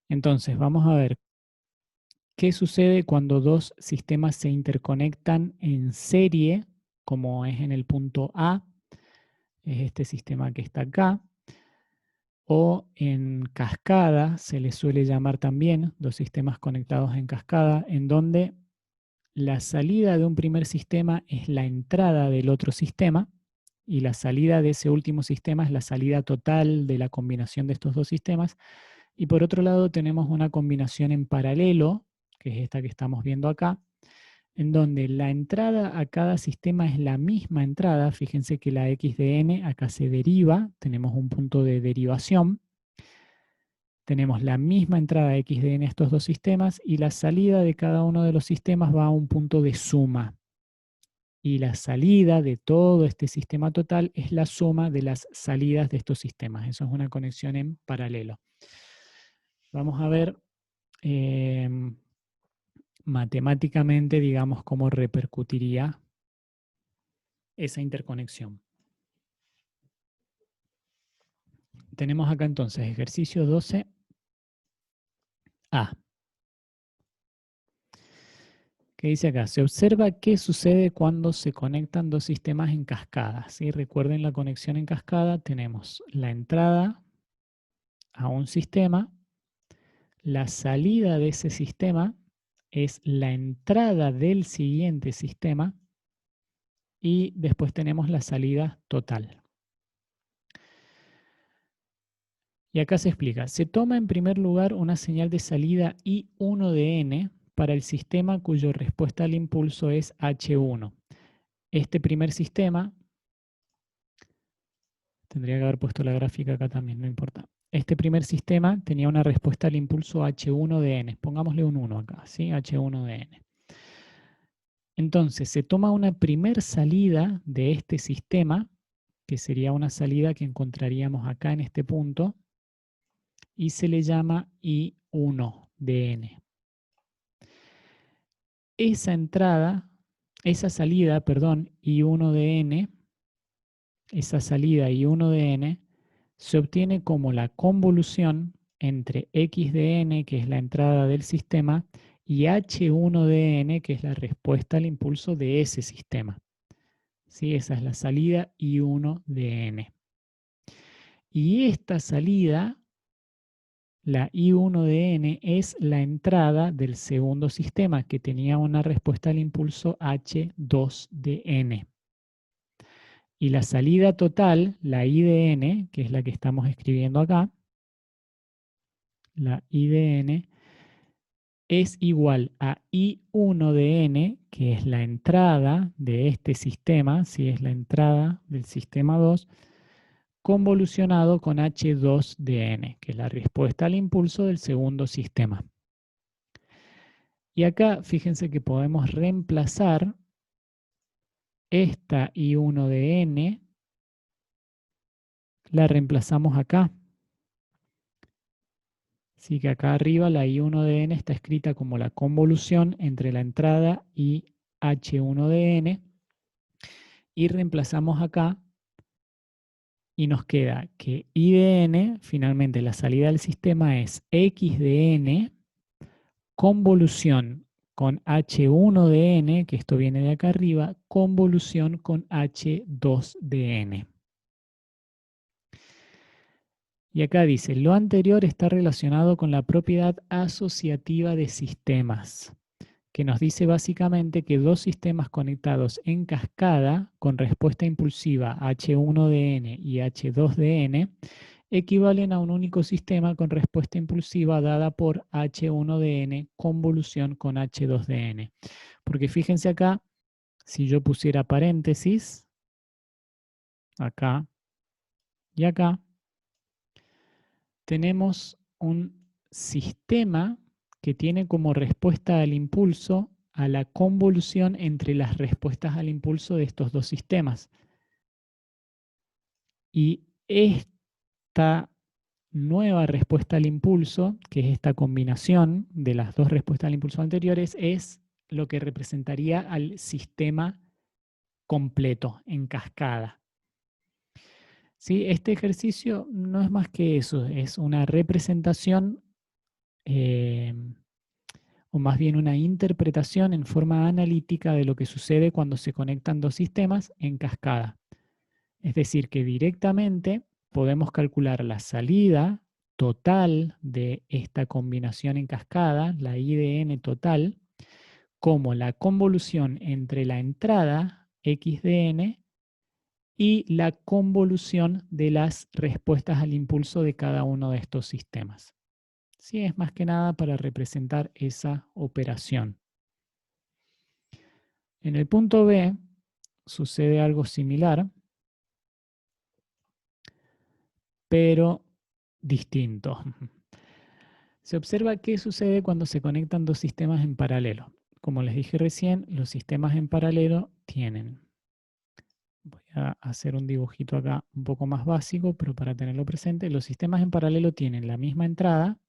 Entonces, vamos a ver qué sucede cuando dos sistemas se interconectan en serie, como es en el punto A, es este sistema que está acá, o en cascada, se le suele llamar también dos sistemas conectados en cascada, en donde la salida de un primer sistema es la entrada del otro sistema y la salida de ese último sistema es la salida total de la combinación de estos dos sistemas. Y por otro lado tenemos una combinación en paralelo, que es esta que estamos viendo acá, en donde la entrada a cada sistema es la misma entrada. Fíjense que la x de n acá se deriva, tenemos un punto de derivación. Tenemos la misma entrada x de n a estos dos sistemas y la salida de cada uno de los sistemas va a un punto de suma. Y la salida de todo este sistema total es la suma de las salidas de estos sistemas. Eso es una conexión en paralelo. Vamos a ver matemáticamente, digamos, cómo repercutiría esa interconexión. Tenemos acá entonces ejercicio 12A. ¿Qué dice acá? Se observa qué sucede cuando se conectan dos sistemas en cascada. ¿Sí? Recuerden la conexión en cascada. Tenemos la entrada a un sistema, la salida de ese sistema es la entrada del siguiente sistema y después tenemos la salida total. Y acá se explica, se toma en primer lugar una señal de salida I1 de n para el sistema cuya respuesta al impulso es H1. Este primer sistema, tendría que haber puesto la gráfica acá también, no importa. Este primer sistema tenía una respuesta al impulso H1 de n. Pongámosle un 1 acá, ¿sí? H1 de n. Entonces, se toma una primer salida de este sistema, que sería una salida que encontraríamos acá en este punto, y se le llama I1 de n. Esa salida, perdón, I1 de n, esa salida I1 de n, se obtiene como la convolución entre x de n, que es la entrada del sistema, y h1 de n, que es la respuesta al impulso de ese sistema. ¿Sí? Esa es la salida I1 de n. Y esta salida, la I1 de n, es la entrada del segundo sistema, que tenía una respuesta al impulso h2 de n. Y la salida total, la I de n, que es la que estamos escribiendo acá, la I de n, es igual a I1 de n, que es la entrada de este sistema, si es la entrada del sistema 2, convolucionado con H2 de n, que es la respuesta al impulso del segundo sistema. Y acá fíjense que podemos reemplazar esta I1 de n, la reemplazamos acá. Así que acá arriba la I1 de n está escrita como la convolución entre la entrada y H1 de n. Y reemplazamos acá y nos queda que I de n, finalmente la salida del sistema es x de n, convolución con H1 de n, que esto viene de acá arriba, convolución con H2 de n. Y acá dice, lo anterior está relacionado con la propiedad asociativa de sistemas, que nos dice básicamente que dos sistemas conectados en cascada con respuesta impulsiva H1 de n y H2 de n equivalen a un único sistema con respuesta impulsiva dada por H1 de n convolución con H2 de n. Porque fíjense acá, si yo pusiera paréntesis, acá y acá, tenemos un sistema que tiene como respuesta al impulso a la convolución entre las respuestas al impulso de estos dos sistemas. Y esta nueva respuesta al impulso, que es esta combinación de las dos respuestas al impulso anteriores, es lo que representaría al sistema completo, en cascada. ¿Sí? Este ejercicio no es más que eso, es una representación o más bien una interpretación en forma analítica de lo que sucede cuando se conectan dos sistemas en cascada. Es decir, que directamente podemos calcular la salida total de esta combinación en cascada, la I de n total, como la convolución entre la entrada x de n y la convolución de las respuestas al impulso de cada uno de estos sistemas. Sí, es más que nada para representar esa operación. En el punto B sucede algo similar, pero distinto. Se observa qué sucede cuando se conectan dos sistemas en paralelo. Como les dije recién, los sistemas en paralelo tienen, voy a hacer un dibujito acá un poco más básico, pero para tenerlo presente, los sistemas en paralelo tienen la misma entrada,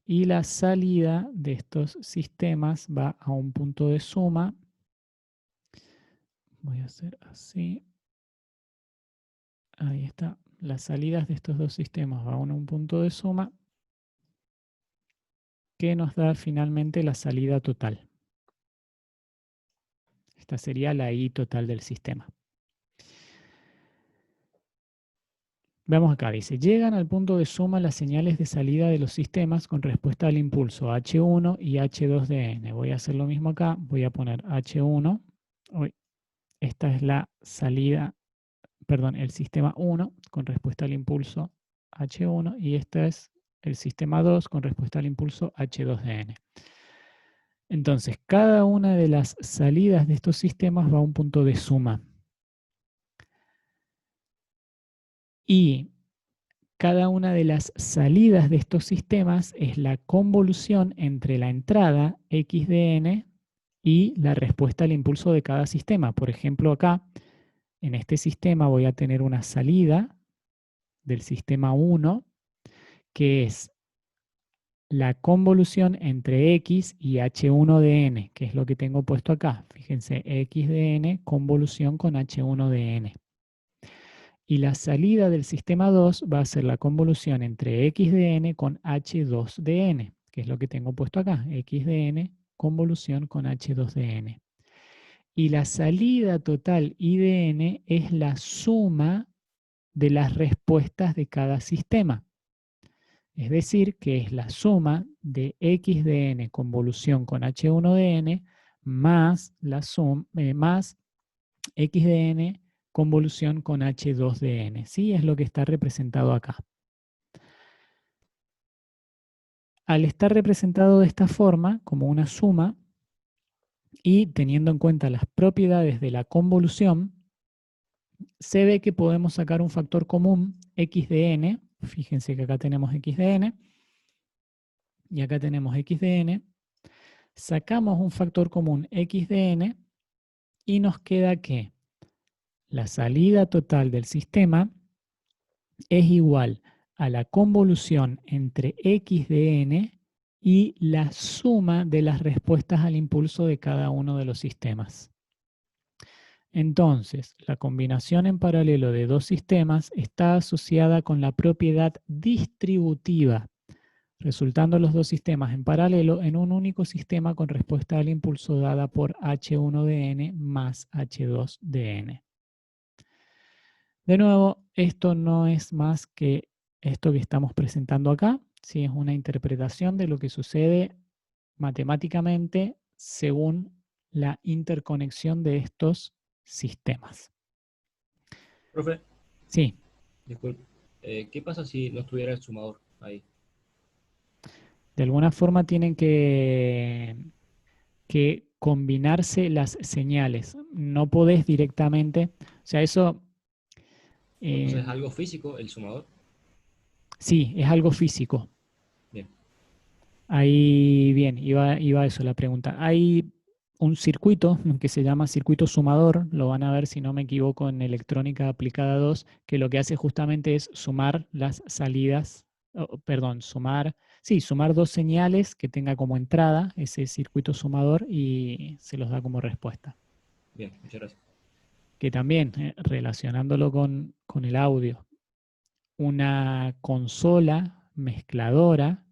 y la salida de estos sistemas va a un punto de suma. Voy a hacer así. Ahí está. Las salidas de estos dos sistemas van a un punto de suma que nos da finalmente la salida total. Esta sería la I total del sistema. Veamos acá, dice, llegan al punto de suma las señales de salida de los sistemas con respuesta al impulso H1 y H2 de N. Voy a hacer lo mismo acá, voy a poner H1. Uy, esta es la salida, perdón, el sistema 1 con respuesta al impulso H1 y este es el sistema 2 con respuesta al impulso H2 de N. Entonces, cada una de las salidas de estos sistemas va a un punto de suma. Y cada una de las salidas de estos sistemas es la convolución entre la entrada x de n y la respuesta al impulso de cada sistema. Por ejemplo, acá, en este sistema voy a tener una salida del sistema 1, que es la convolución entre x y h1 de n, que es lo que tengo puesto acá. Fíjense, x de n convolución con h1 de n. Y la salida del sistema 2 va a ser la convolución entre x de n con h2 de n, que es lo que tengo puesto acá, x de n convolución con h2 de n. Y la salida total I de n es la suma de las respuestas de cada sistema. Es decir, que es la suma de x de n convolución con h1 de n más, más x de n convolución con h2 de n. ¿Sí? Es lo que está representado acá. Al estar representado de esta forma, como una suma, y teniendo en cuenta las propiedades de la convolución, se ve que podemos sacar un factor común, x de n. Fíjense que acá tenemos x de n, y acá tenemos x de n. Sacamos un factor común, x de n, y nos queda que la salida total del sistema es igual a la convolución entre x de n y la suma de las respuestas al impulso de cada uno de los sistemas. Entonces, la combinación en paralelo de dos sistemas está asociada con la propiedad distributiva, resultando los dos sistemas en paralelo en un único sistema con respuesta al impulso dada por h1 de n más h2 de n. De nuevo, esto no es más que esto que estamos presentando acá, ¿sí? Es una interpretación de lo que sucede matemáticamente según la interconexión de estos sistemas. Profe, Sí, disculpe. ¿Qué pasa si no estuviera el sumador ahí? de alguna forma tienen que combinarse las señales. No podés directamente, o sea, eso Entonces, eh, ¿es algo físico el sumador? sí, es algo físico. Bien. Ahí, bien, iba a eso la pregunta. Hay un circuito que se llama circuito sumador, lo van a ver si no me equivoco en electrónica aplicada 2, que lo que hace justamente es sumar las salidas, perdón, sumar dos señales que tenga como entrada ese circuito sumador y se los da como respuesta. Bien, muchas gracias. Que también, relacionándolo con con el audio. Una consola mezcladora,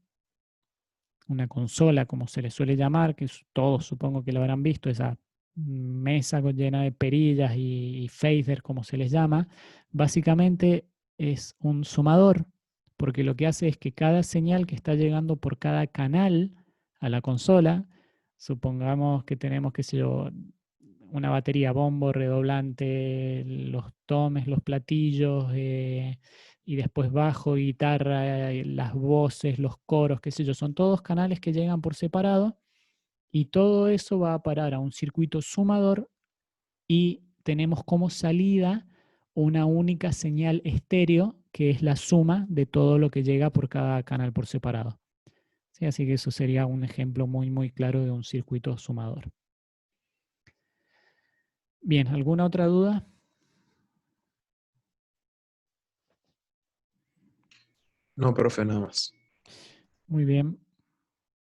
una consola como se le suele llamar, que todos supongo que lo habrán visto, esa mesa llena de perillas y fader como se les llama, básicamente es un sumador, porque lo que hace es que cada señal que está llegando por cada canal a la consola, supongamos que tenemos, qué sé yo, una batería, bombo, redoblante, los tomes, los platillos, y después bajo, guitarra, las voces, los coros, qué sé yo, son todos canales que llegan por separado y todo eso va a parar a un circuito sumador y tenemos como salida una única señal estéreo que es la suma de todo lo que llega por cada canal por separado. ¿Sí? Así que eso sería un ejemplo muy, muy claro de un circuito sumador. Bien, ¿alguna otra duda? No, profe, nada más. Muy bien.